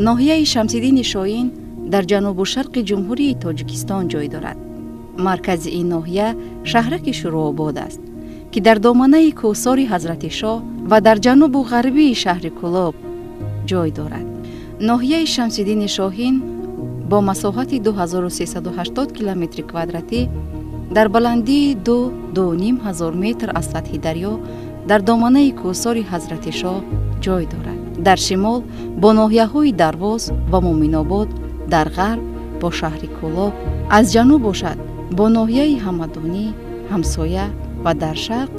ناحیه شمس‌الدین شاهین در جنوب و شرق جمهوری تاجیکستان جای دارد. مرکز این ناحیه شهرک شروع‌آباد است که در دامنه کوهسار حضرت شاه و در جنوب و غربی شهر کولاب جای دارد. ناحیه شمس‌الدین شاهین با مساحت 2380 کیلومتر کوادراتی در بلندی 2.5 هزار متر از سطح دریا در دامنه کوهسار حضرت شاه جای دارد. در شمال با ناحیه‌های درواز و مومن‌آباد، در غرب با شهر کولاب، از جنوب باشد با ناحیه همدانی همسایه و در شرق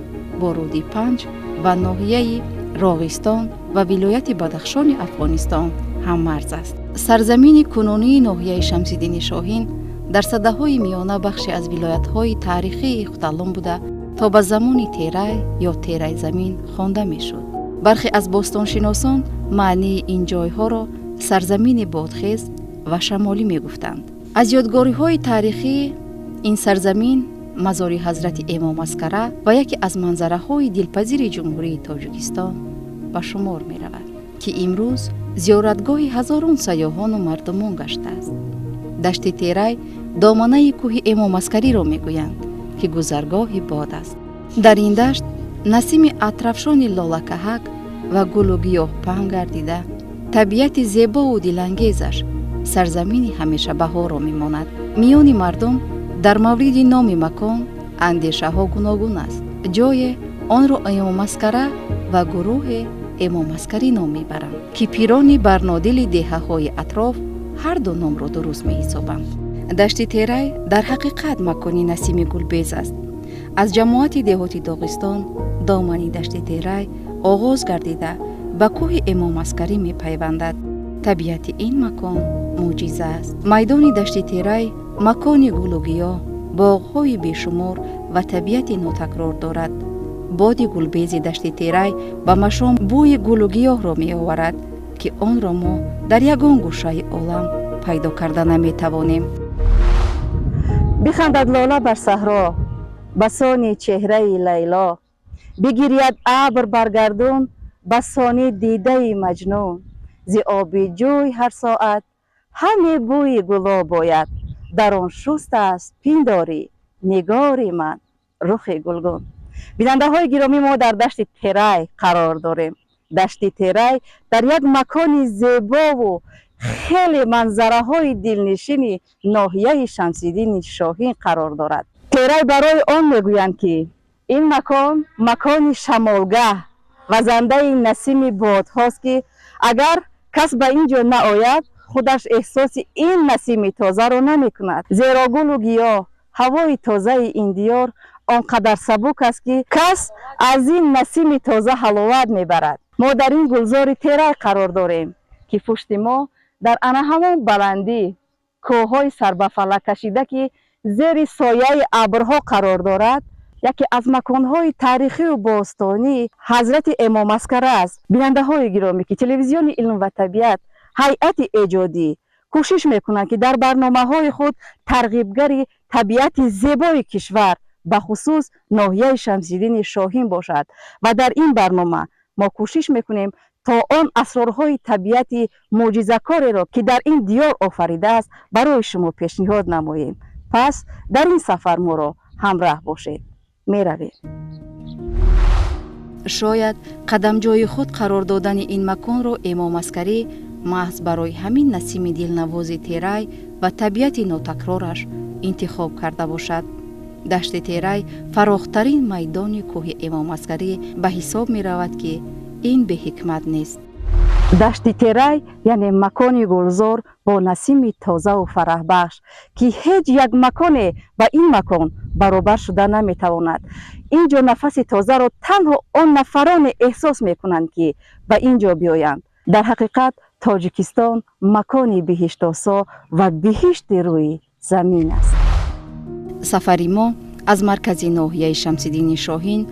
با رودی پنج و ناحیه راغستان و ولایت بدخشان افغانستان هم مرز است. سرزمین کنونی ناحیه شمس‌الدین شاهین در سده‌های میانه بخشی از ولایت‌های تاریخی خودالان بوده تا به زمان تیره یا تیره زمین خوانده می‌شد. برخی از باستانشناسان معنی این جایها را سرزمین بادخیز و شمالی می‌گفتند. از یادگاری‌های تاریخی این سرزمین مزار حضرت امام عسکری و یکی از منظره‌های دلپذیر جمهوری تاجیکستان به شمار می‌رود که امروز زیارتگاه هزاران سیاحان و مردمان گشته است. دشت تیره دامنه کوه امام عسکری را میگویند که گذرگاه باد است. در این دشت نسیم اطرافشان لاله‌کهک و گل و گیاه پهن گردیده طبیعت زیبا و دلانگیزش سرزمین همیشه بهار را میماند. میان مردم در مورد نام مکان اندیشه ها گوناگون است. جای آن را امام عسکری و گروه امام عسکری نام میبرند که پیران برنادل دهه های اطراف هر دو نام را درست می حسابند. دشت تیره در حقیقت مکانی نسیم گلبیز است. از جماعت دهاتی داغستان دامنی دشت تیره آغاز گردیده به کوه امام عسکری می پیوندد. طبیعت این مکان معجزه است. میدان دشت تیره مکانی گل و گیاه، باغ‌های بیشمار و طبیعت ناتکرار دارد. باد گلبیز دشت تیره به مشام بوی گل و گیاه را می آورد که آن را ما در یگان گوشه عالم پیدا کرده نمی توانیم. بخندد لاله بر صحرا بسان چهره لیلا، بگیرید ابر برگردون بسان دیده مجنون. ز آب جوی هر ساعت همه بوی گلاب باید، در آن شست است پینداری نگار من رخ گلگون. بیننده های گرامی، ما در دشت تیره قرار داریم. دشت تیره در یک مکان زیبا و خیلی منظره های دلنشین ناحیه شمس‌الدین شاهین قرار دارد. تیره برای آن میگویند که این مکان شمالگاه و زنده نسیم باد هاست که اگر کس به اینجا نآید خودش احساس این نسیم تازه را نمی کند. زیرا گل و گیاه، هوای تازه این دیار آنقدر سبک است که کس از این نسیم تازه حلاوت میبرد. ما در این گلزار تیره قرار داریم که پشت ما در آن همان بلندی کوههای سر به فلک کشیده که زیر سایه ابرها قرار دارد یکی از مکانهای تاریخی و باستانی حضرت امام عسکری است. بیننده های گرامی که تلویزیون علم و طبیعت هیئت ایجادی کوشش میکنند که در برنامه های خود ترغیبگر طبیعت زیبای کشور به خصوص ناحیه شمس‌الدین شاهین باشد و در این برنامه ما کوشش میکنیم تا آن اسرارهای طبیعت معجزه‌کاری را که در این دیار آفریده است برای شما پیشنهاد نماییم. پس در این سفر ما را همراه باشید. میرویم. شاید قدم جای خود قرار دادن این مکان را امام عسکری محض برای همین نسیم دلنواز تیره و طبیعت ناتکرارش انتخاب کرده باشد. دشت تیره فراخترین میدان کوه امام عسکری به حساب می رود که این به حکمت نیست. دشت تیره یعنی مکانی گلزار با نسیم تازه و فرح بخش که هیچ یک مکان با این مکان برابر شده نمی تواند. اینجا نفس تازه را تنها آن نفران احساس می کنند که به اینجا بیایند. در حقیقت تاجیکستان مکانی بهشت آسا و بهشت روی زمین است. سفری ما از مرکز ناحیه شمس‌الدین شاهین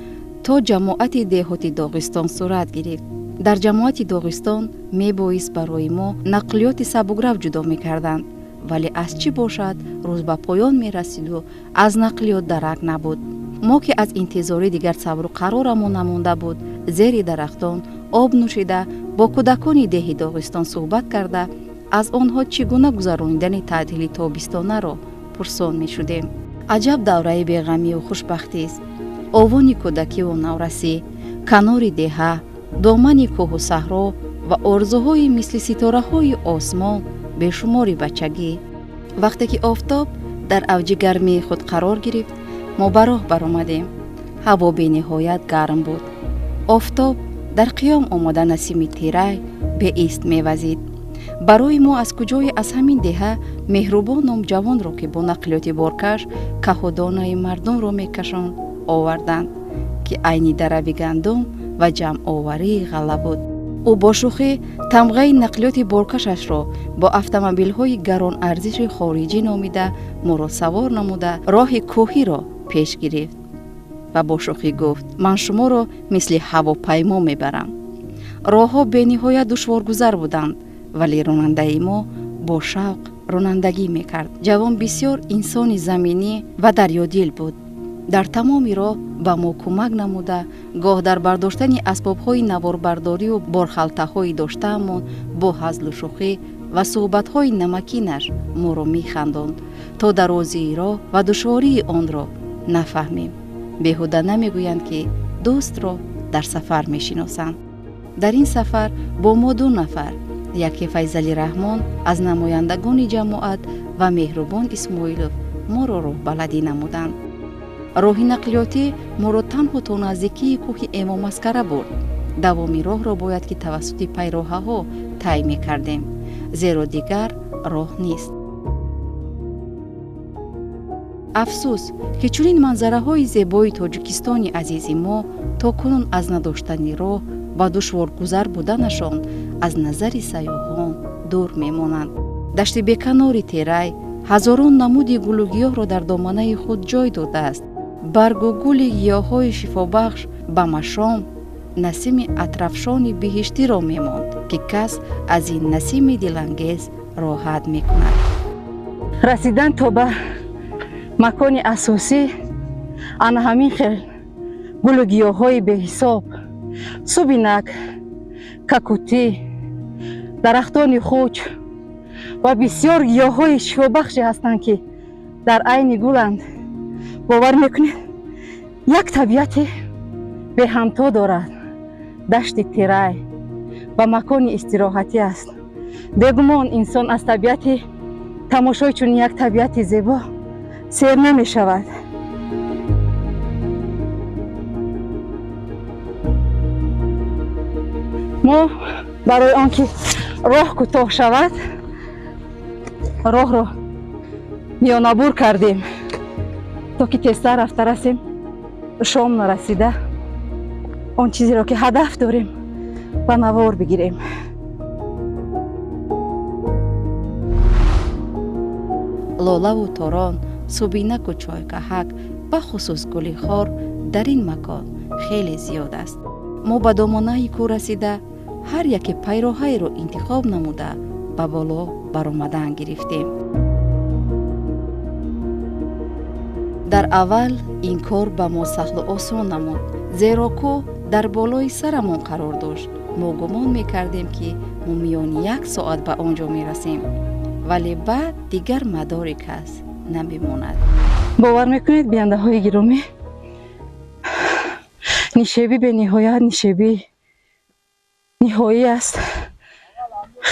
تا جماعت دهاتی داغستان صورت گرفت. در جماعت داغستان می بایست برای ما نقلیات سبکرو جدا می کردند، ولی از چی باشد روز به پایان می رسید و از نقلیات درک نبود. ما که از انتظار دیگر صبر و قرارمون نمانده بود، زیر درختان آب نوشیده با کودکان ده داغستان صحبت کرده аз онҳо чӣ гуна гузарондани таътили тобистонаро пурсон мешудем. аҷаб давраи беғамию хушбахтист. овони кӯдакиву наврасӣ, канори деҳа, домани кӯҳу саҳро ва орзуҳои мисли ситораҳои осмон, бешумори бачагӣ. вақте ки офтоб дар авҷи гармии худ қарор гирифт, мо ба роҳ баромадем. ҳаво бениҳоят гарм буд. офтоб дар қиём омода насими тирай беист мевазид. барои мо аз куҷое аз ҳамин деҳа меҳрубон ном ҷавонро ки бо нақлиёти боркаш каҳудонаи мардумро мекашонд оварданд, ки айни дарави гандум ва ҷамъоварии ғалла буд. ӯ бо шӯхӣ тамғаи нақлиёти боркашашро бо автомобилҳои гаронарзиши хориҷӣ номида моро савор намуда роҳи кӯҳиро пеш гирифт ва бо шӯхӣ гуфт: ман шуморо мисли ҳавопаймо мебарам. роҳҳо бениҳоят душворгузар буданд, вале ронандаи мо бо шавқ ронандагӣ мекард. ҷавон бисёр инсони заминӣ ва дарёдил буд. дар тамоми роҳ ба мо кӯмак намуда, гоҳ дар бардоштани асбобҳои наворбардорию борхалтаҳои доштаамон бо ҳазлу шӯхӣ ва суҳбатҳои намакинаш моро механдонд, то дарозии роҳ ва душвории онро нафаҳмем. беҳуда намегӯянд ки дӯстро дар сафар мешиносанд. дар ин сафар бо мо 2 нафар, яке Файзали Раҳмон аз намояндагони ҷамоат ва Меҳрубон Исмоилов моро роҳбаладӣ намуданд. роҳи нақлиётӣ моро танҳо то наздикии кӯҳи Эмомаскара бурд. давоми роҳро бояд ки тавассути пайроҳаҳо тай мекардем, зеро дигар роҳ нест. афсӯс, ки чунин манзараҳои зебои Тоҷикистони азизи мо то кунун аз надоштани роҳ ва душворгузар буданашон аз назари сайёҳон дур мемонанд. дашти беканори терай ҳазорон намуди гулу гиёҳро дар доманаи худ ҷой додааст. баргу гули гиёҳҳои шифобахш ба машом насими атрафшони биҳиштиро мемонд, ки кас аз ин насими дилангез роҳат мекунад. расидан то ба макони асосӣ ана ҳамин хел гулу гиёҳҳои беҳисоб, субинак, какутӣ, дарахтони хуч ва бисёр гиёҳҳои шифобахше ҳастанд, ки дар айни гуланд. бовар мекунед як табиати беҳамто дорад. дашти терай ва макони истироҳатӣ аст. бегумон инсон аз табиати тамошои чунин як табиати зебо сер намешавад. мо барои он ки роҳ кӯтоҳ шавад, роҳро миёнабур кардем, то ки тезтар рафта расем. шом нарасида он чизеро ки ҳадаф дорем ба навор бигирем. лолаву торон, субинаку чойкаҳак, бахусус гули хор дар ин макон хеле зиёд аст. мо ба домонаи кӯ расида ҳар яке пайроҳаеро интихоб намуда ба боло баромадан гирифтем. дар аввал ин кор ба мо сахлу осон намуд, зеро кӯ дар болои сарамон қарор дошт. мо гумон мекардем ки мо миёни 1 соат ба он ҷо мерасем, вале баъд дигар мадори кас намемонад. бовар мекунед бияндаҳои гиромӣ, нишеби бениҳоят, нишеби ниҳоӣ аст,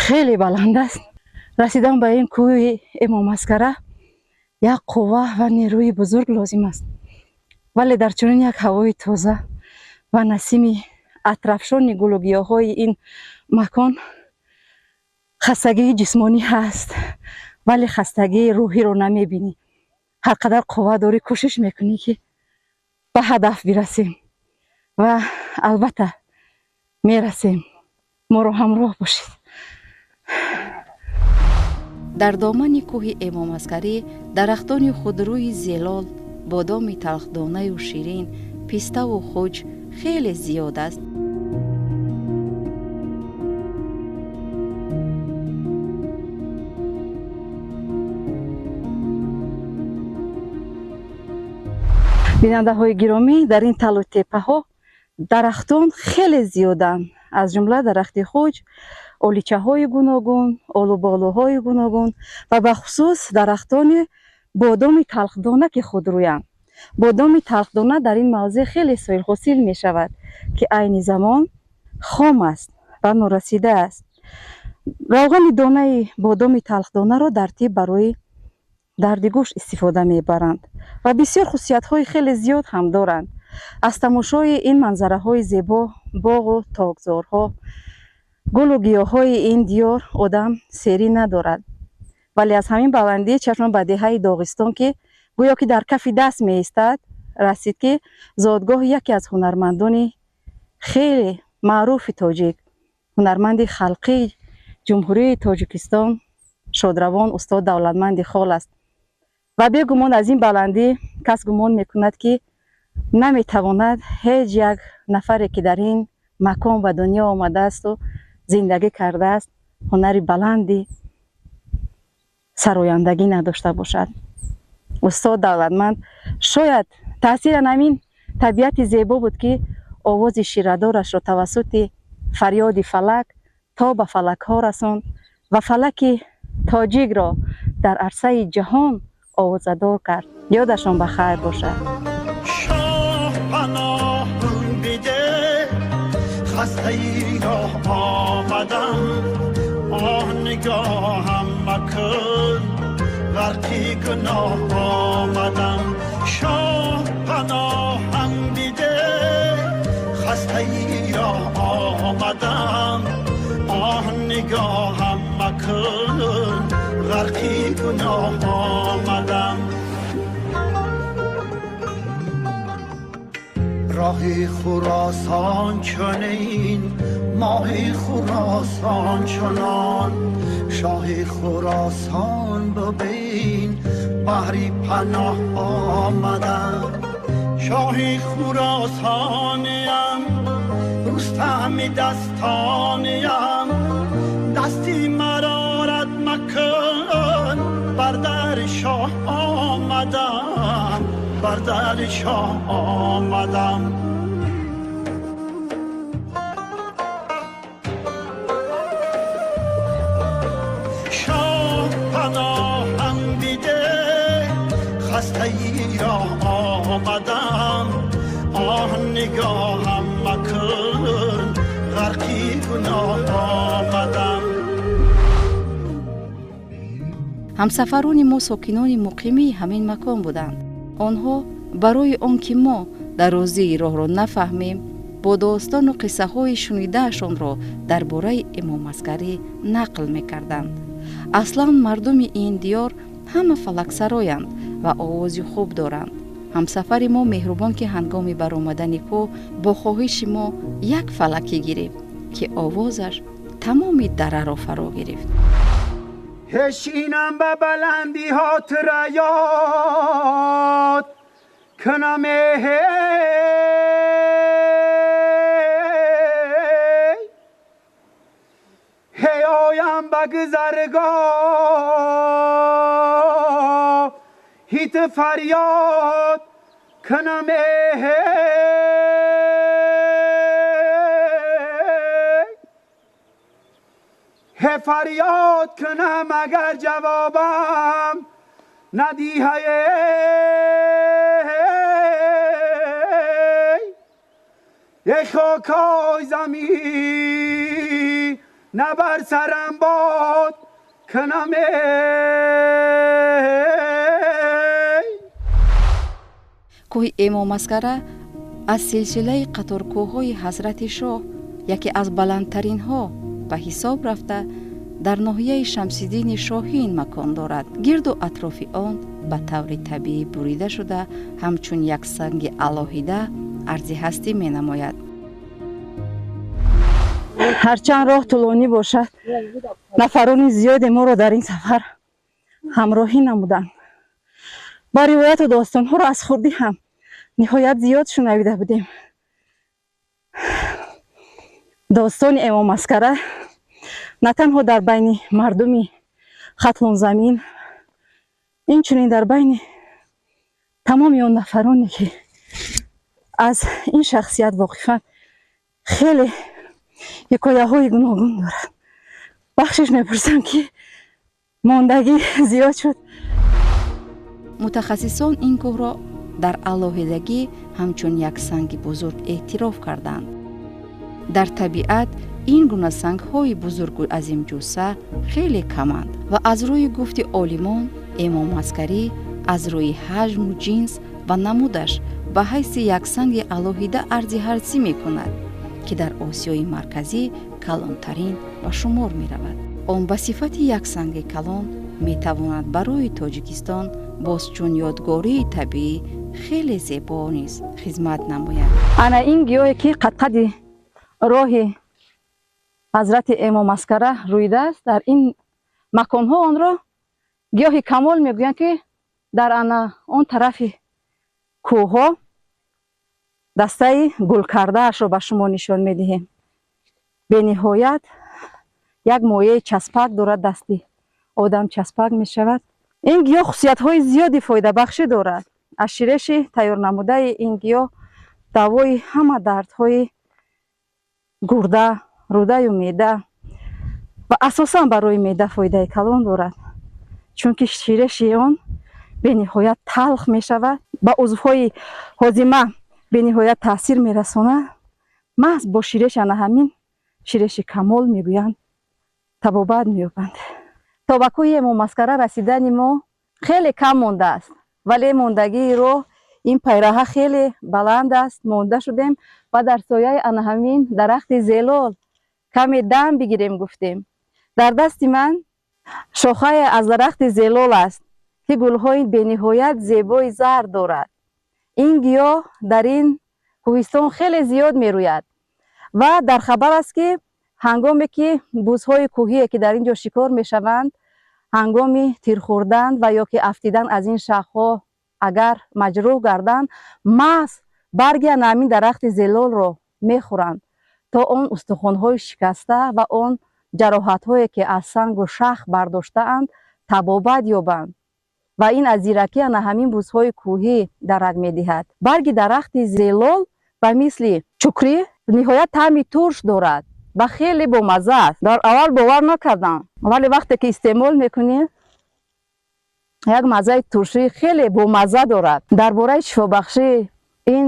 хеле баланд аст. расидан ба ин кӯҳи Эмомаскара як қувва ва нерӯи бузург лозим аст, вале дар чунин як ҳавои тоза ва насими атрафшони гулу гиёҳҳои ин макон хастагии ҷисмонӣ ҳаст, вале хастагии рӯҳиро намебинӣ. ҳар қадар қувва дорӣ, кӯшиш мекунӣ ки ба ҳадаф бирасем ва албатта мерасем. моро ҳамроҳ бошед. дар домани кӯҳи Эмомаскарӣ дарахтони худрӯи зелол, бодоми талхдонаю ширин, пиставу хуч хеле зиёд аст. бинандаҳои гиромӣ, дар ин талу теппаҳо дарахтон хеле зиёданд. از جمله درخت خوج، اولیچه های گوناگون، آلوبالوهای گوناگون و به خصوص درختان بادام تلخدانه که خودرویند. بادام تلخدانه در این موضع خیلی سهل حاصل می شود که عین زمان خام است و نورسیده است. روغن دانه بادام تلخدانه را در طب برای درد گوش استفاده می برند و بسیار خصوصیت های خیلی زیاد هم دارند. از تماشای این منظره های زیبا، باغ و تاکزارها، گل و گیاه های این دیار آدم سیری ندارد. ولی از همین بلندی چشم به دهه داغستان که گویا که در کف دست می ایستد رسید که زادگاه یکی از هنرمندان خیلی معروف تاجیک، هنرمند خلقی جمهوری تاجیکستان، شادروان استاد دولتمند خال است و بیگمان از این بلندی کس گمان میکند که نمیتواند هیچ یک نفری که در این مکان و دنیا آمده است و زندگی کرده است هنری بلندی سرایندگی نداشته باشد. استاد دولتمند شاید تاثیر همین طبیعت زیبا بود که آواز شیردارش را توسط فریاد فلک تا به فلک ها رساند و فلک تاجیک را در عرصه جهان آوازدار کرد. یادشان بخیر باشد. شاه پناه بده خسته ای را آمدم، آه نگاهم مکن غرقی گناه آمدم. شاه پناهم بده خسته ای را آمدم، آه نگاهم مکن غرقی گناه آمدم. راه خراسان چنین، ماه خراسان چنان، شاه خراسان ببین بحری پناه آمدم. شاه خراسانیم، رستم دستانیم، دستی مرا رد مکن، بر در شاه آمدم، بر در شاه آمدم. شاه پناهم بیده خسته ای را آمدم، آه نگاهم مکن غرقی گناه آمدم. همسفران ما ساکنان مقیمی همین مکان بودند. آنها برای آنکه ما در روزی راه را نفهمیم با داستان و قصه های شنیدهشان را درباره امام عسکری نقل میکردند. اصلا مردم این دیار همه فلک سرایند و آوازی خوب دارند. همسفر ما مهربان که هنگام برآمدن کوه با خواهش ما یک فلکی گرفت که آوازش تمام دره را فرا گرفت. هشینم به بلندی ها تریاد کنم هی آیم به گذرگاه هیت فریاد کنم هی فریاد کنم اگر جوابم ندی ای خاکای زمین نه بر سرم باد کنم کوه امام عسکری از سلسله قطارکوه‌های حضرت شاه یکی از بلندترین ها به حساب رفته در ناحیه شمس‌الدین شاهین مکان دارد. گرد و اطراف آن به طور طبیعی بریده شده همچون یک سنگ الهیده عرض هستی می نماید. هرچند راه طولانی باشد نفران زیاد ما را در این سفر همراهی نمودند. با روایت و داستان ها را از خودی هم نهایت زیاد شنیده بودیم. داستان امام عسکری نه تنها در بین مردم ختلون زمین، این چنین در بین تمام آن نفرانی که از این شخصیت واقفا خیلی ҳикояҳои гуногун дорад. бахшиш мепурсам ки мондагӣ зиёд шуд. мутахассисон ин кӯҳро дар алоҳидагӣ ҳамчун як санги бузург эътироф карданд. дар табиат ин гуна сангҳои бузургу азимҷуса хеле каманд ва аз рӯи гуфти олимон эмом аскарӣ аз рӯи ҳаҷму ҷинс ва намудаш ба ҳайси як санги алоҳида арзи арзӣ мекунад, ки дар осиёи марказӣ калонтарин ба шумор меравад. он ба сифати як санги калон метавонад барои тоҷикистон бозчун ёдгории табиӣ хеле зебо низ хизмат намояд. ана ин гиёҳе ки қадқади роҳи ҳазрати эмом аскара рӯидааст, дар ин маконҳо онро гиёҳи камол мегӯянд, ки дар ана он тарафи кӯҳҳо дастаи гулкардаашро ба шумо нишон медиҳем. бениҳоят як моеъи часпак дорад, дасти одам часпак мешавад. ин гиёҳ хусусиятҳои зиёди фоидабахшӣ дорад. аз ширеши тайёрнамудаи ин гиёҳ давои ҳама дардҳои гурда, рӯдаю меъда ва асосан барои меъда фоидаи калон дорад, чунки ширеши он бениҳоят талх мешавад, ба узвҳои ҳозима бениҳоят таъсир мерасонад. маҳз бо ширеш ана ҳамин ширеши камол мегӯянд табобат меёбанд. то ба кӯҳи эмом аскара расидани мо хеле кам мондааст, вале мондагии роҳ ин пайраҳа хеле баланд аст. монда шудем ва дар сояи ана ҳамин дарахти зелол каме дам бигирем гуфтем. дар дасти ман шохае аз дарахти зелол аст, ки гулҳои бениҳоят зебои зард дорад. ин гиёҳ дар ин кӯҳистон хеле зиёд мерӯяд ва дар хабар аст, ки ҳангоме ки бузҳои кӯҳие ки дар ин ҷо шикор мешаванд, ҳангоми тирхӯрдан ва ё ки афтидан аз ин шахҳо агар маҷрӯҳ гарданд, маҳз барги ана ҳамин дарахти зелолро мехӯранд, то он устухонҳои шикаста ва он ҷароҳатҳое ки аз сангу шах бардоштаанд табобат ёбанд ва ин аз зиракӣ ана ҳамин бузҳои кӯҳӣ дарак медиҳад. барги дарахти зелол ба мисли чукрӣ ниҳоят таъми турш дорад ва хеле бомазза аст. дар аввал бовар накардам, вале вақте ки истеъмол мекунӣ як маззаи туршӣ хеле бомазза дорад. дар бораи шифобахшии ин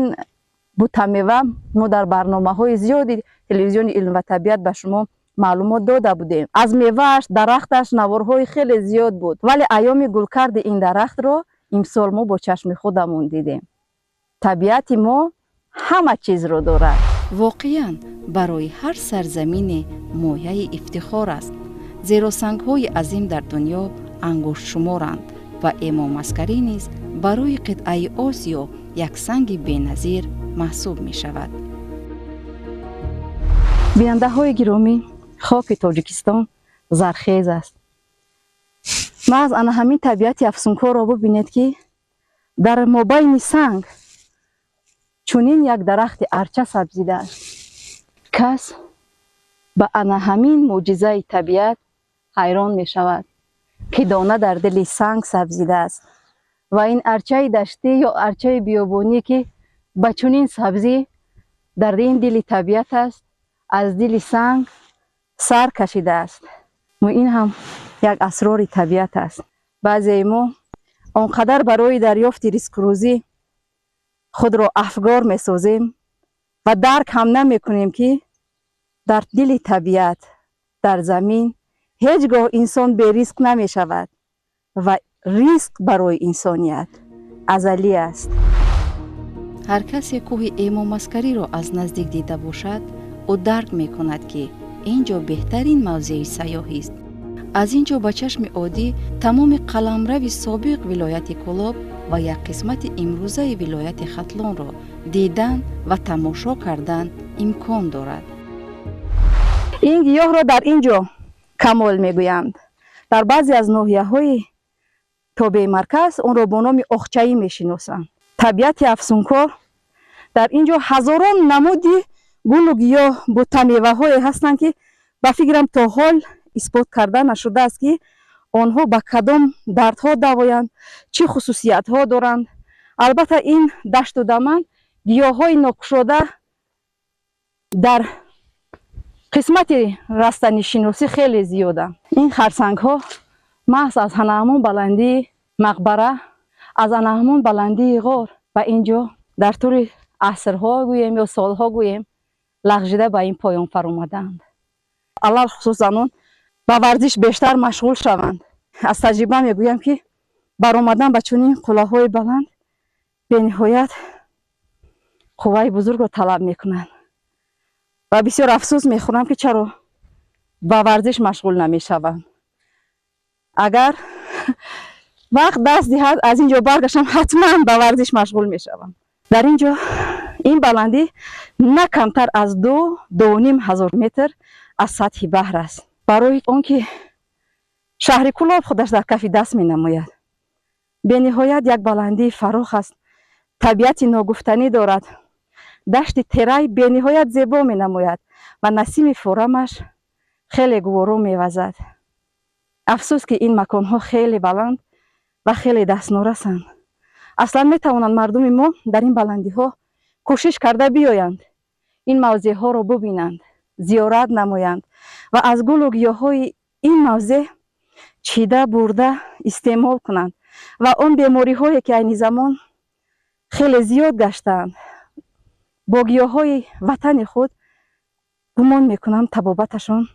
бутамева мо дар барномаҳои зиёди телевизиони илм ва табиат ба шумо маълумот дода будем. аз мевааш, дарахташ наворҳои хеле зиёд буд, вале айёми гулкарди ин дарахтро имсол мо бо чашми худамон дидем. табиати мо ҳама чизро дорад. воқеан барои ҳар сарзамине мояи ифтихор аст, зеро сангҳои азим дар дунё ангуштшуморанд ва эмом аскарӣ низ барои қитъаи осиё як санги беназир маҳсуб мешавад. бинандаҳои гиромӣ, хоки тоҷикистон зархез аст. маҳз ана ҳамин табиати афсункорро бубинед, ки дар мобайни санг чунин як дарахти арча сабзидааст. кас ба ана ҳамин мӯъҷизаи табиат ҳайрон мешавад, ки дона дар дили санг сабзидааст ва ин арчаи даштӣ ё арчаи биёбонӣ, ки ба чунин сабзӣ дар ин дили табиат аст, аз дили санг сар кашидааст. ин ҳам як асрори табиат аст. баъзеи мо он қадар барои дарёфти ризқурӯзӣ худро афгор месозем ва дарк ҳам намекунем, ки дар дили табиат, дар замин ҳеҷ гоҳ инсон беризқ намешавад ва ризқ барои инсоният азалӣ аст. ҳар касе кӯҳи эмом аскариро аз наздик дида бошад, ӯ дарк мекунад, ки ин ҷо беҳтарин мавзеи сайёҳист. аз ин ҷо ба чашми оддӣ тамоми қаламрави собиқ вилояти Кӯлоб ва як қисмати имрӯзаи вилояти Хатлонро дидан ва тамошо кардан имкон дорад. ин гиёҳро дар ин ҷо камол мегӯянд. дар баъзе аз ноҳияҳои тобеи марказ онро бо номи охчаӣ мешиносанд. табиати афсункор дар ин ҷо ҳазорон намуди гулу гиёҳ бутамеваҳое ҳастанд, ки ба фикрам то ҳол исбот карда нашудааст, ки онҳо ба кадом дардҳо давоянд, чӣ хусусиятҳо доранд. албатта ин дашту даман гиёҳҳои нокушода дар قسمت رستنشینوسی خیلی زیاده. این خرسنگ ها محض از همون بلندی مقبره، از همون بلندی غار و اینجا در طول عصرها گوییم یا سالها گوییم لغزیده به این پایان فرآمدند. علل خصوص زنان با ورزش بیشتر مشغول شوند. از تجربه میگویم که برآمدن به چنین کلاه‌های بلند بینهایت قوه بزرگ را طلب میکنند و بسیار افسوس میخورم که چرا با ورزش مشغول نمیشوند. اگر وقت دست دهد از اینجا برگشتم حتما با ورزش مشغول میشوم. در اینجا این بلندی نه کمتر از 2-2.5 هزار متر از سطح بحر است. برای آنکه شهر کلاب خودش در کف دست می نماید. به نهایت یک بلندی فراخ است. طبیعت ناگفتنی دارد. دشت تیره به نهایت زیبا می نماید و نسیم فورمش خیلی گوارا می وزد. افسوس که این مکان ها خیلی بلند و خیلی دستنورسند. اصلا می توانند مردم ما در این بلندی ها کوشش کرده بیایند. این موضع ها را ببینند، زیارت نمایند و از گل و گیاهای این موضع چیده برده استعمال کنند و آن بیماری هایی که این زمان خیلی زیاد گشتند با گیاهای وطن خود گمان میکنم طبابتشان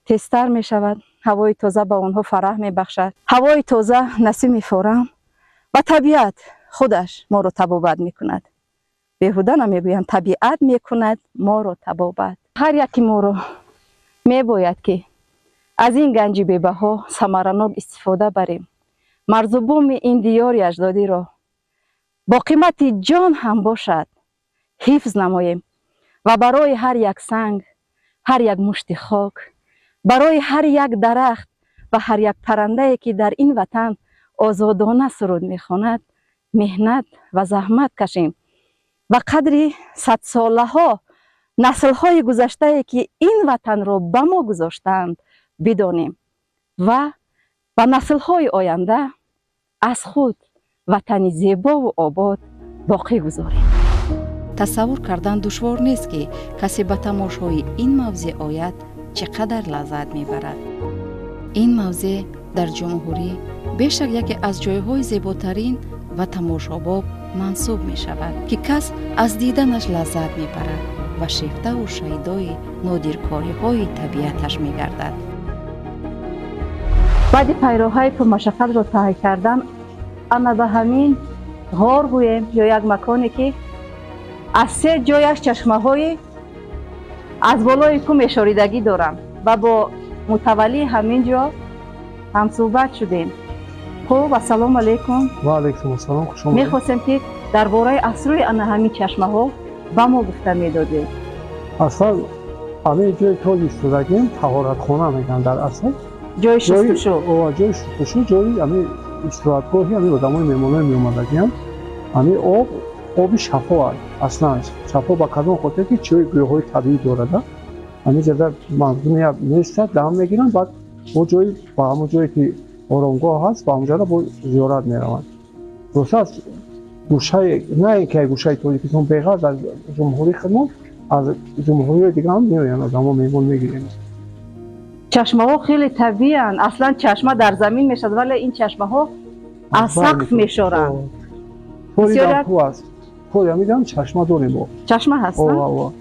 تیزتر می شود. هوای تازه به آنها فرح می بخشد. هوای تازه، نسیم فورم و طبیعت خودش ما را طبابت می کند. بیهوده نمیگویم، طبیعت می کند ما را طبابت. هر یکی ما را می باید که از این گنج بی‌بها ثمرناک استفاده بریم. مرزبان این دیار اجدادی را با قیمت جان هم باشد حفظ نماییم و برای هر یک سنگ، هر یک مشت خاک، برای هر یک درخت و هر یک پرنده که در این وطن آزادانه سرود میخواند مهنت و زحمت کشیم و قدری 100 ساله ها نسل های گذشته که این وطن را به ما گذاشتند بدانیم و به نسل های آینده از خود وطنی زیبا و آباد باقی گذاریم. تصور کردن دشوار نیست که کسی به تماشای این موضع آید چقدر لذت میبرد. این موضع در جمهوری بیشک یکی از جایهای زیباترین و تماشاباب منصوب می شود که کس از دیدنش لذت میبرد و شیفته و شیدای نادرکاری های طبیعتش می گردد. بعد پیراهای پرمشقت را طی کردن اما به همین غار گوییم یا یک مکانی که از 3 جایش چشمه های از بالای کوم اشاریدگی دارم و با متولی همین جا هم صحبت شدیم. خب السلام علیکم. و علیکم السلام. خوش آمدید. میخواستم که درباره اسرار همین چشمه ها به ما گفته میدادید. اصلا همین جای تو ایستادگیم طهارت خانه میگن در اصل. جای شستشو. جای شستشو، جای همین استراحتگاهی همین آدمای میمونای میومدگیم. همین آب شفا اصلا شفا با کدام خاطر که چای گیاهای طبیعی دارد. همین جدا مردم نیست دم میگیرن بعد او جای با همون جایی که آرامگاه هست با اونجا با زیارت میروند. درست گوشه نه که گوشه تولیدتون بغیر در جمهوری خدمت از جمهوری دیگه هم میآیند آدم‌ها میمون میگیرن. چشمه ها خیلی طبیعی هستند. اصلا چشمه در زمین میشد ولی این چشمه ها از سقف میشورند. بسیار کو است. خود میگم چشمه داریم با. چشمه هستن؟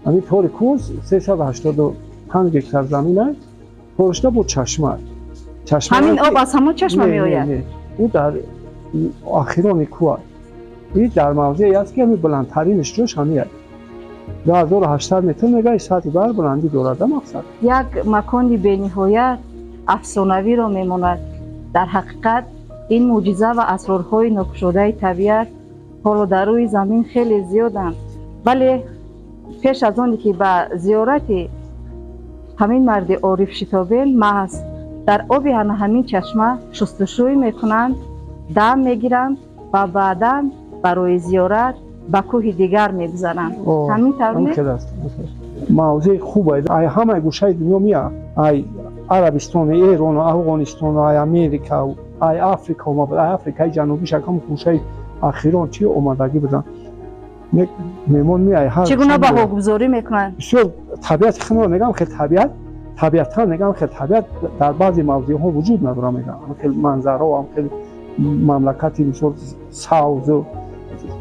همین طور کوز 385 هکتار زمینه پرشته با چشمه. همین آب از همون چشمه میآید. او در آخران کوه. این در موضعی است که بلندترینش جاش همین 2800 متر میگه سطح بر بلندی دارد. مقصد یک مکانی بی‌نهایت افسانوی را میماند. در حقیقت این معجزه و اسرارهای ناگشوده طبیعت حالا در روی زمین خیلی زیادند. ولی پیش از آنی که به زیارت همین مرد عارف شتابین محض در آب همین چشمه شستشوی میکنند، دم میگیرند و بعدا برای زیارت به کوه دیگر میگذارند. همین طور موضوع خوبه. ای همه گوشه دنیا میاد. ای عربستان، ایران و افغانستان و ای امریکا و ای آفریقا و ای آفریقای جنوبی شکم گوشه اخیران چی اومدگی بدن. یک مهمان میای هر چگونه بهاگذاری میکنن؟ بسیار طبیعت خودم نگم که طبیعتا نگم که طبیعت در بعضی موضوع ها وجود نداره میگم که منظره و که مملکتی بسیار سبز و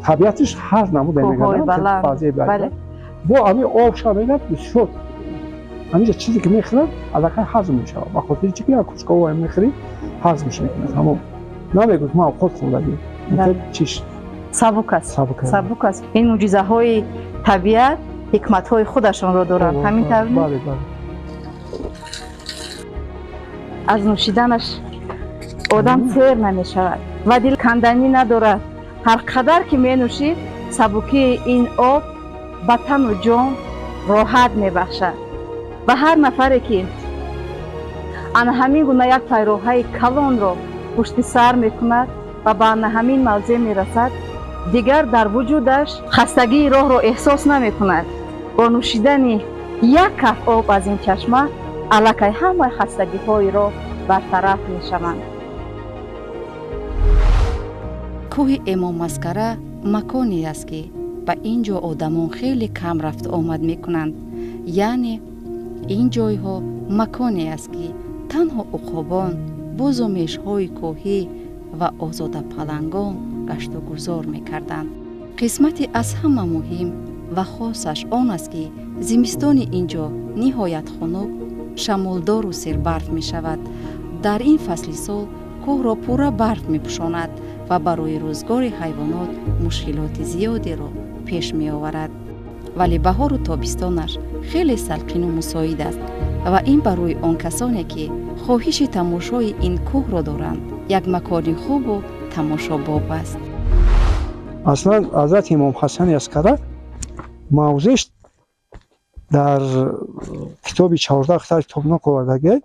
طبیعتش هر نمود میگم بعضی بله با همین آبش میگم بسیار همین چیزی که میخورن علاقه هضم میشه با خاطر چی که کوچکو هم میخوری هضم میشه تمام نمیگم ما خود خوردیم چیش سبک است این معجزه های طبیعت حکمت های خودشان را دارند همین طور بله بله از نوشیدنش آدم سیر نمی شود و دل کندنی ندارد هر قدر که می نوشید سبکی این آب به تن و جان راحت می بخشد و هر نفری که همین گونه یک پیراهای کلان را پشت سر می کند و به همین موضع می رسد دیگر در وجودش خستگی راه را احساس نمی کند با نوشیدن یک کف آب از این چشمه الکی همه خستگی های را برطرف می شوند. کوه امام مسکره مکانی است که به اینجا آدمان خیلی کم رفت آمد می کنند. یعنی این جای ها مکانی است که تنها عقابان، بز و میش های کوهی و آزاده پلنگان گشت و گذار می کردند. قسمتی از همه مهم و خاصش آن است که زمستان اینجا نهایت خنک، شمالدار و سربرف می شود. در این فصل سال کوه را پورا برف می پوشاند و برای روزگار حیوانات مشکلات زیادی را پیش می آورد. ولی بهار و تابستانش خیلی سلقین و مساعد است و این برای آن کسانی که خواهش تماشای این کوه را دارند یک مکان خوب و تماشاباب است. اصلا حضرت امام حسن عسکری موضعش در کتاب 14 خطر تابناک آوردگی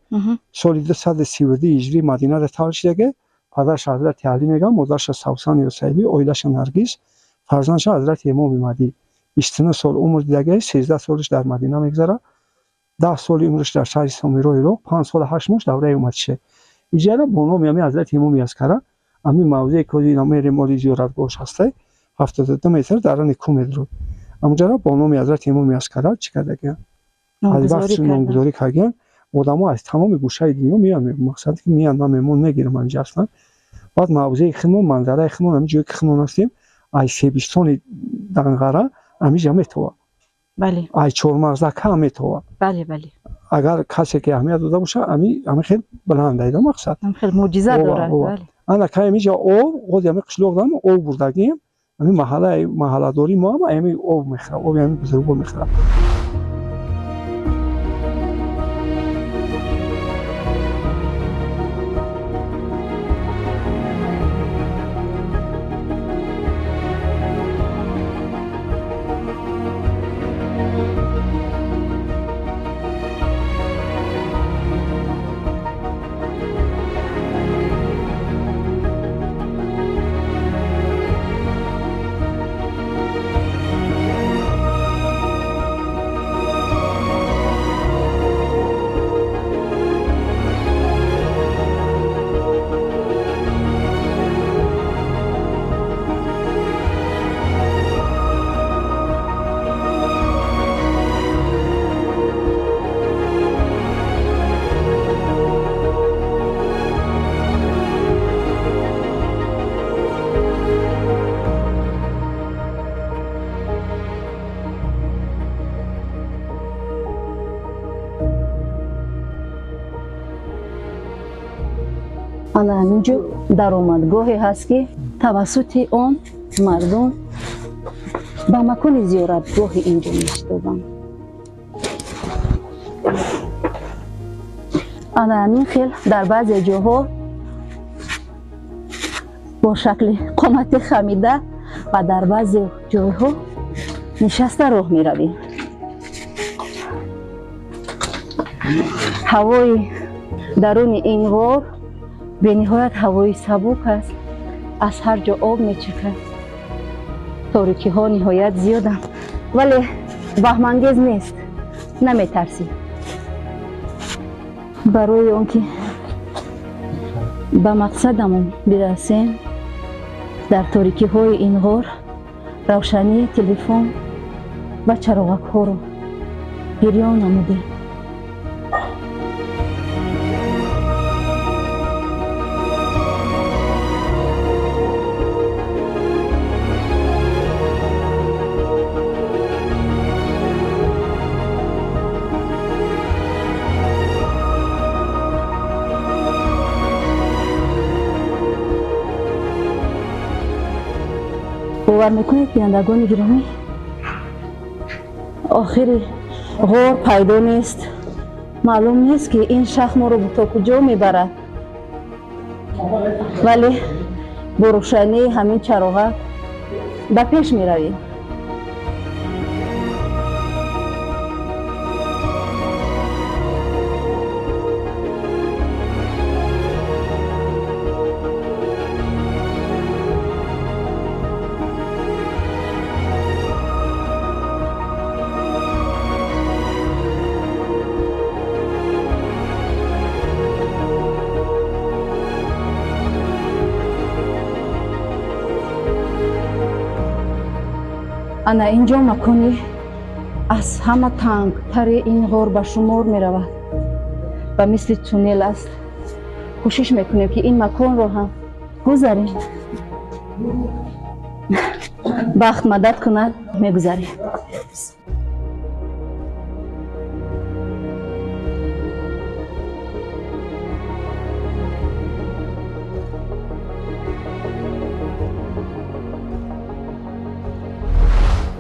سال 232 هجری مدینه را تولد شده. پدرش حضرت علی میگم، مادرش سوسن حسینی، اویلش نرگس، فرزندش حضرت امام مهدی. 29 سال عمر دیده، 13 سالش در مدینه میگذره، 10 سال عمرش در شهر سامیرو عراق، 5 سال 8 ماهش دوره اومدشه. اینجا با نام حضرت امام عسکری همین موضع که نام مالی زیارتگاهش هسته 72 متر در نکو میدرود. اونجا با نام حضرت امام عسکری چی کرده؟ نامگذاری کردن. آدم‌ها از تمام گوشه دنیا میان، مقصدی که میان ما مهمون میگیریم اینجا اصلا. بعد موضع خمون منظره خمون همین جایی که خمون هستیم ای سیبیستان دنگره همینجا میتوه. بله. ای چهارمغزک هم میتوه. بله بله. اگر کسی که اهمیت داده باشه همین خیلی بلنده ایده مقصد. خیلی معجزه داره. بله. انا که همینجا خود همین قشلوق دارم بردگیم همین محله داری ما هم همین میخوره همین بزرگو میخوره. انا اینجا درآمدگاهی هست که توسط آن مردم به مکان زیارتگاه اینجا می‌شدند. انا همین خیل در بعضی جاها با شکل قامت خمیده و در بعضی جاها نشسته راه می‌رویم. هوای درون این غار به نهایت هوای سبک است. از هر جا آب میچکد. تاریکی ها نهایت زیادند ولی وهم‌انگیز نیست. نمیترسی. برای آنکه به مقصدمون برسیم در تاریکی های این غار равшании телефон ва чароғакҳоро гирён намудем. باور میکنید بینندگان گرامی آخری غور پیدا نیست. معلوم نیست که این شخص ما رو تا کجا میبرد، ولی با روشنی همین چراغ به پیش میرویم. ана инҷо макони аз ҳама тангтари ин ғор ба шумор меравад ва мисли туннел аст. кӯшиш мекунем ки ин маконро ҳам гузарем. бахт мадад кунад, мегузарем.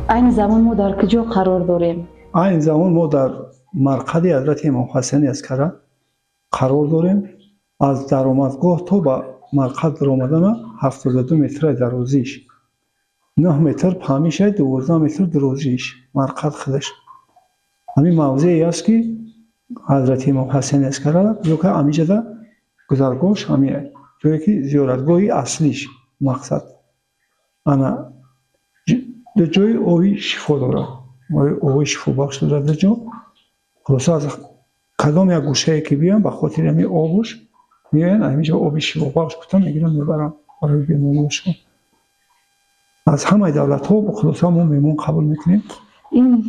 این زمان ما در کجا قرار داریم؟ این زمان ما در مرقد حضرت امام حسین عسکری قرار داریم. از درآمدگاه تا به مرقد آمدن 72 متر درازیش، 9 متر پهمیش، 12 متر درازیش مرقد خودش. همین موضعی است که حضرت امام حسین عسکری جو که همینجا گذرگاهش همین جایی که زیارتگاهی اصلیش مقصد انا در جای آبی شفا داره، آبی شفا بخش داره در جا. خلاصه از کدام یک گوشه که بیان به خاطر همین آبش میان همینجا آبی شفا بخش کتن میگیرن میبرن برای بیماریشون. از همه دولت ها خلاصه ما میمون قبول میکنیم. این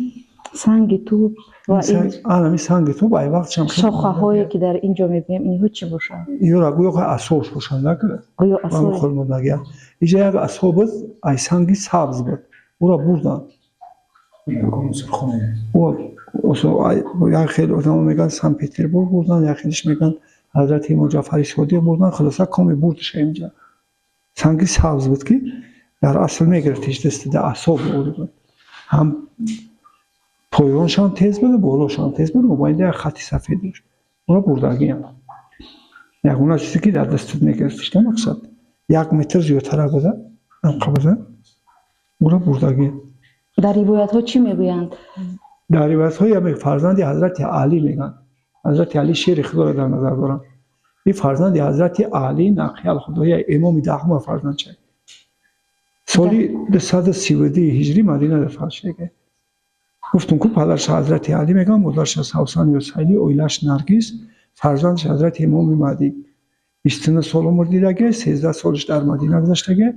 سنگ توپ و این سنگ توپ ای وقت شام شاخه هایی که در اینجا میبینیم اینها چی باشه؟ یا گویا که اساس باشن نکنه. گویا اساس. خود مدگی. اینجا یک اساس بود، ای سنگی سبز بود. او را بردن. یا خیلی آدم میگن سن پترزبورگ بردن، یا خیلیش میگن حضرت امام جعفر صادق بردن. خلاصه کمی بردش اینجا. سنگی سبز بود که در اصل میگرفتیش دست در اعصاب بود. هم پایانشان تیز بود، بالاشان تیز بود و با این خطی سفید داشت. او را بردگی هم. یک اون چیزی که در دستت میگرفتیش نه مقصد. 1 متر زیادتر بوده. هم قبضه. او را بردگی. در روایت ها چی میگویند؟ در روایت ها یک فرزند حضرت علی میگن. حضرت علی شیر خدا را در نظر دارن. این فرزند حضرت علی نقیل خدای امام دهم فرزند چه. سالی 232 هجری مدینه دفع شده. گفتم که پدرش حضرت علی میگن، مادرش سوسن یوسفی، اویلش نرگس، فرزندش حضرت امام مهدی. 29 سال عمر دیده، 13 سالش در مدینه گذشته،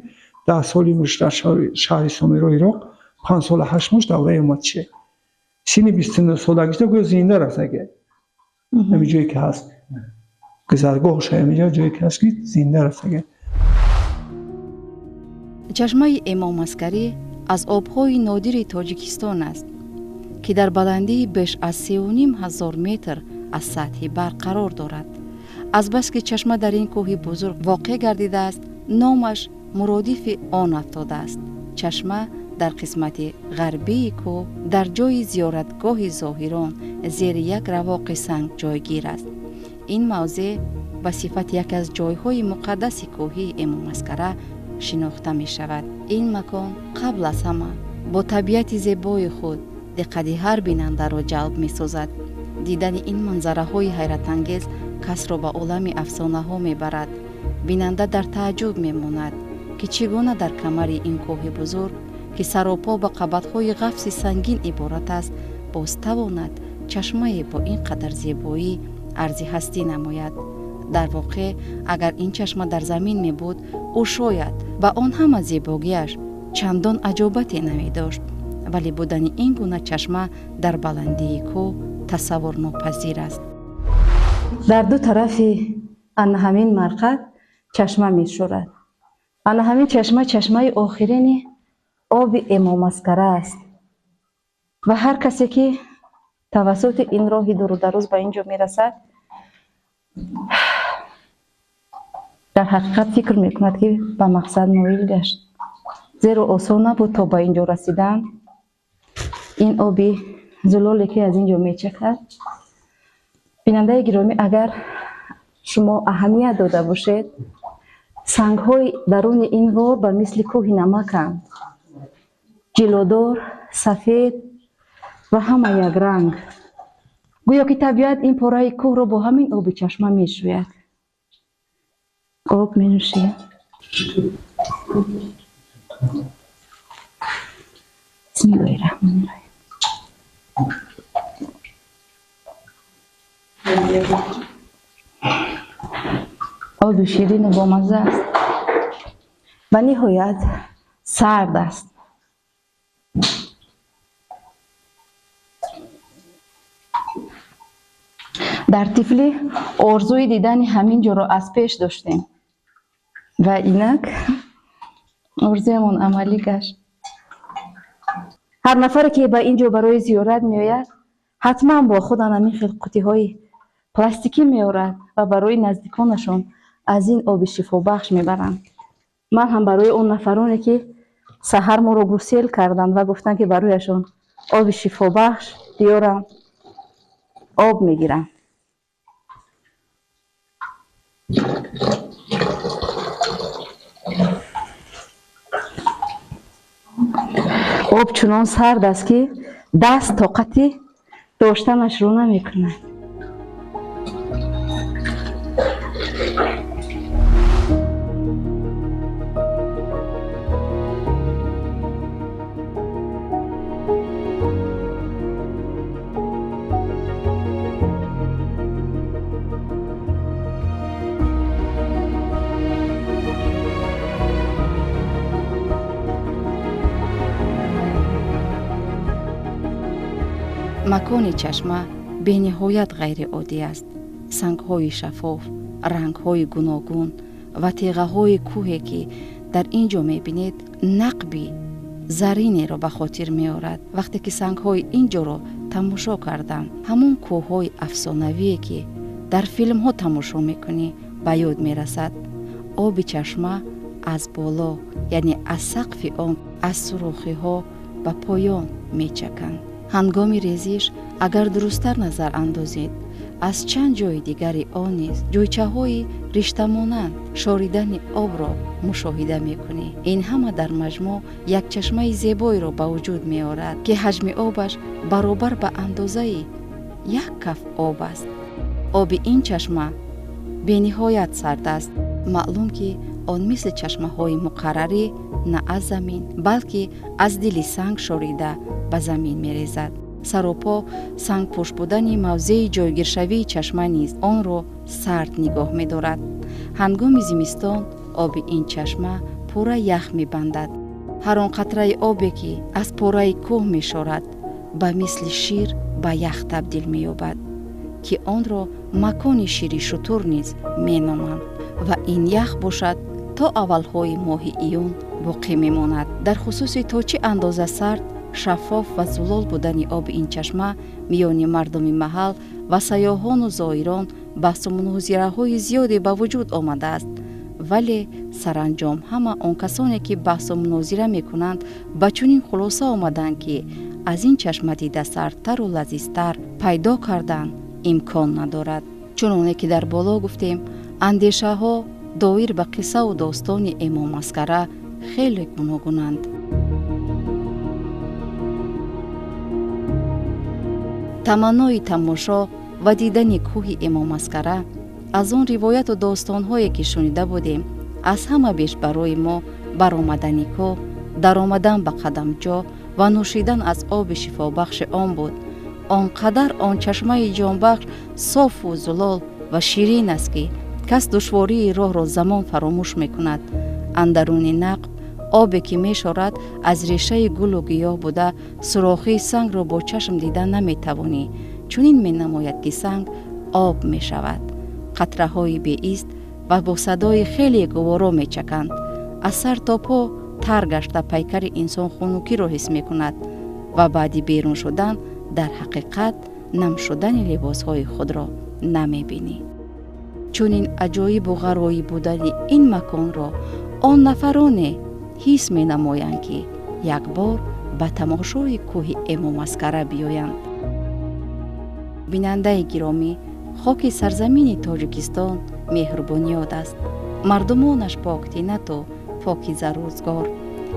10 سالی مرش در شهر سومر عراق، 5 سال 8 ماهش دوره امامت شه. سین 29 سالگیش گویا زنده رفته. همین جایی که هست. گذرگاهش همینجا جایی که هست که زنده رفته. چشمه امام عسکری از آبهای نادر تاجیکستان است که در بلندی بیش از 3,500 متر از سطح بر قرار دارد. از بس که چشمه در این کوه بزرگ واقع گردیده است، نامش مرادف آن افتاده است. چشمه در قسمت غربی کوه در جای زیارتگاه زاهران زیر یک رواق سنگ جایگیر است. این موضع به صفت یک از جایهای مقدس کوه امام عسکری شناخته می شود. این مکان قبل از همه با طبیعت زیبای خود دقت هر بیننده را جلب می سازد. دیدن این منظره های حیرت انگیز کس را به عالم افسانه ها می برد. بیننده در تعجب می ماند که چگونه در کمر این کوه بزرگ که سراپا با قبضهای غفص سنگین عبارت است، باز تواند چشمه با این قدر زیبایی ارزی هستی نماید. در واقع اگر این چشمه در زمین می بود، او شاید با آن همه زیباییش чандон аҷобате намедошт, вале будани ин гуна чашма дар баландии кӯҳ тасаввурнопазир аст. дар ду тарафи ана ҳамин марқад чашма мешӯрад. ана ҳамин чашма чашмаи охирини оби Эмомаскара аст ва ҳар касе ки тавассути ин роҳи дурудароз ба ин ҷо мерасад, дар ҳақиқат фикр мекунад ки ба мақсад ноил гашт, зеро осон набуд то ба ин ҷо расидан. ин оби зулоле ки аз ин ҷо мечакад. бинандаи гиромӣ, агар шумо аҳамият дода бошед, сангҳои даруни ин ғор ба мисли кӯҳи намаканд, ҷилодор, сафед ва ҳама якранг. гӯё ки табиат ин пораи кӯҳро бо ҳамин оби чашма мешӯяд. об менӯшед. бисмиллаҳирраҳмонирраҳим. оби ширину бомазза аст ва ниҳоят сард аст. дар тифлӣ орзуи дидани ҳамин ҷоро аз пеш доштем ва инак орзуямон амалӣ гашт. ҳар нафаре ки ба ин ҷо барои зиёрат меояд, ҳатман бо худ ҳамин хелқутиҳои пластикӣ меорад ва барои наздиконашон аз ин оби шифобахш мебаранд. ман ҳам барои он нафароне ки саҳар моро гусел карданд ва гуфтанд ки барояшон оби шифобахш биёрам, об мегирам. об чунон сард аст ки даст тоқати доштанашро намекунад. макони чашма бениҳоят ғайриоддӣ аст. сангҳои шаффоф, рангҳои гуногун ва теғаҳои кӯҳе ки дар ин ҷо мебинед нақби заринеро ба хотир меорад. вақте ки сангҳои ин ҷоро тамошо кардам, ҳамон кӯҳҳои афсонавие ки дар филмҳо тамошо мекунӣ ба ёд мерасад. оби чашма аз боло, яъне аз сақфи он, аз сурохиҳо ба поён мечаканд. ҳангоми резиш агар дурусттар назар андозед, аз чанд ҷои дигари он низ ҷойчаҳои риштамонанд шоридани обро мушоҳида мекунӣ. ин ҳама дар маҷмӯъ як чашмаи зебоеро ба вуҷуд меорад ки ҳаҷми обаш баробар ба андозаи як каф об аст. оби ин чашма бениҳоят сард аст. маълум ки он мисли чашмаҳои муқаррарӣ на аз замин, балки аз дили санг шорида ба замин мерезад. саропо сангпӯш будани мавзеи ҷойгиршавии чашма низ онро сард нигоҳ медорад. ҳангоми зимистон оби ин чашма пурра ях мебандад. ҳар он қатраи обе ки аз пораи кӯҳ мешорад ба мисли шир ба ях табдил меёбад, ки онро макони шири шутур низ меноманд ва ин ях бошад то аввалҳои моҳи июн боқӣ мемонад. дар хусуси то чӣ андоза сард, шаффоф ва зулол будани оби ин чашма миёни мардуми маҳал ва сайёҳону зоирон баҳсу мунозираҳои зиёде ба вуҷуд омадааст. вале саранҷом ҳама он касоне ки баҳсу мунозира мекунанд ба чунин хулоса омаданд ки аз ин чашма дида сардтару лазизтар пайдо кардан имкон надорад. чуноне ки дар боло гуфтем, андешаҳо доир ба қиссаву достони Эмомаскара хеле гуногунанд. таманнои тамошо ва дидани кӯҳи Эмомаскара аз он ривояту достонҳое ки шунида будем, аз ҳама беш барои мо баромадани кӯҳ, даромадан ба қадамҷо ва нӯшидан аз оби шифобахши он буд. он қадар он чашмаи ҷонбахш софу зулол ва ширин аст ки кас душвории роҳро замон фаромӯш мекунад. андаруни нақб آبی که می شورد از ریشه گل و گیاه بوده سوراخی سنگ را با چشم دیدن نمی توانی. چون این می نماید که سنگ آب می شود. قطره های بی ایست و با صدای خیلی گوارا می چکند. از سر تا پا تر گشته پیکر انسان خنکی را حس می کند و بعدی بیرون شدن در حقیقت نم شدن لباس های خود را نمی بینی. چون این عجایب و غرایی بودن این مکان را آن نفران حس می نمایند که یک بار به تماشای کوه امام مسکره بیایند. بیننده گرامی، خاک سرزمین تاجیکستان مهربانیات است. مردمانش پاک‌طینت و پاکیزه روزگار.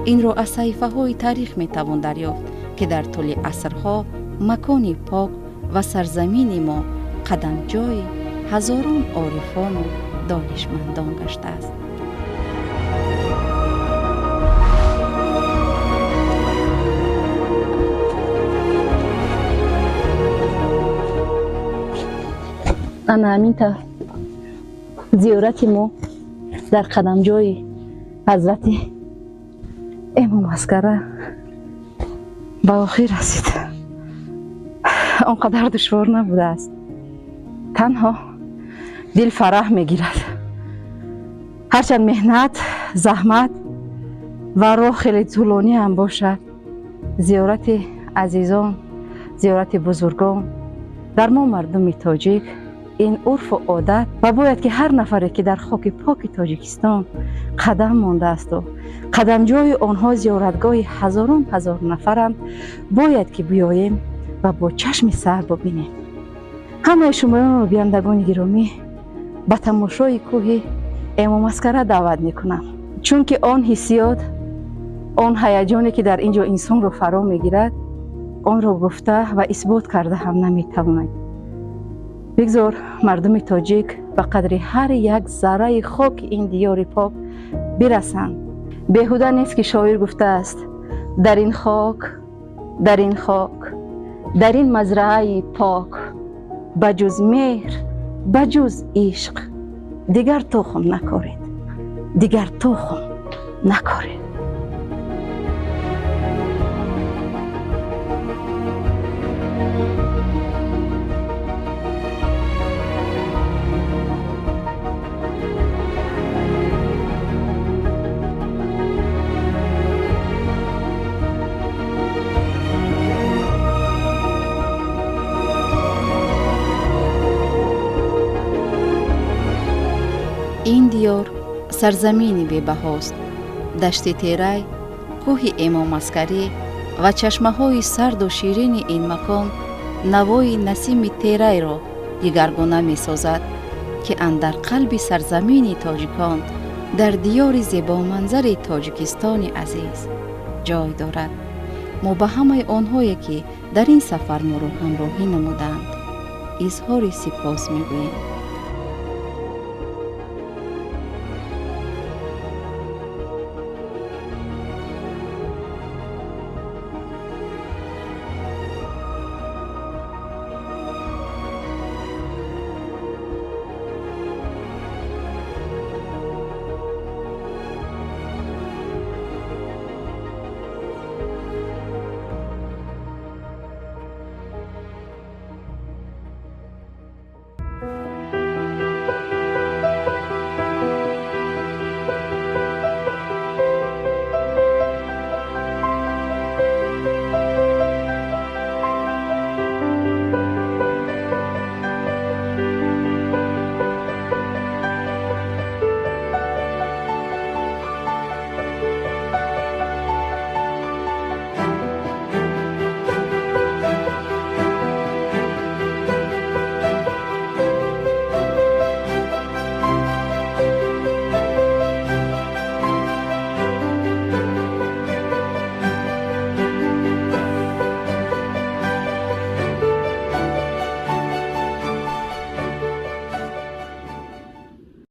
این را از صحیفه های تاریخ می توان دریافت که در طول عصرها مکانی پاک و سرزمین ما قدم جای هزاران عارفان و دانشمندان گشته است. انا همین تا زیارت ما در قدم جای حضرت امام مسکره به آخر رسید. آنقدر دشوار نبوده است. تنها دل فرح میگیرد. هرچند مهنت، زحمت و راه خیلی طولانی هم باشد، زیارت عزیزان، زیارت بزرگان در ما مردم تاجیک این عرف و عادت و باید که هر نفری که در خاک پاک تاجیکستان قدم مانده است و قدم جای آنها زیارتگاه هزاران هزار نفرند، باید که بیاییم و با چشم سر ببینیم. همه شمایان و بینندگان گرامی به تماشای کوه امام مسکره دعوت میکنم، چون که آن حسیات، آن هیجانی که در اینجا انسان رو فرا میگیرد، آن را گفته و اثبات کرده هم نمیتواند. بگذار مردم تاجیک به قدر هر یک ذره خاک این دیار پاک برسند. بیهوده نیست که شاعر گفته است در این خاک، در این خاک، در این مزرعه پاک، بجز مهر، بجز عشق دیگر تخم نکارید، دیگر تخم نکارید. این دیار سرزمینی بی‌بهاست. دشت تیرای، کوه امام مسکری و چشمه های سرد و شیرین این مکان نوای نسیم تیرای را دیگرگونه می سازد که اندر قلب سرزمین تاجیکان در دیار زیبا منظر تاجیکستان عزیز جای دارد. ما به همه آنهایی که در این سفر ما را همراهی نمودند اظهار سپاس می گوییم.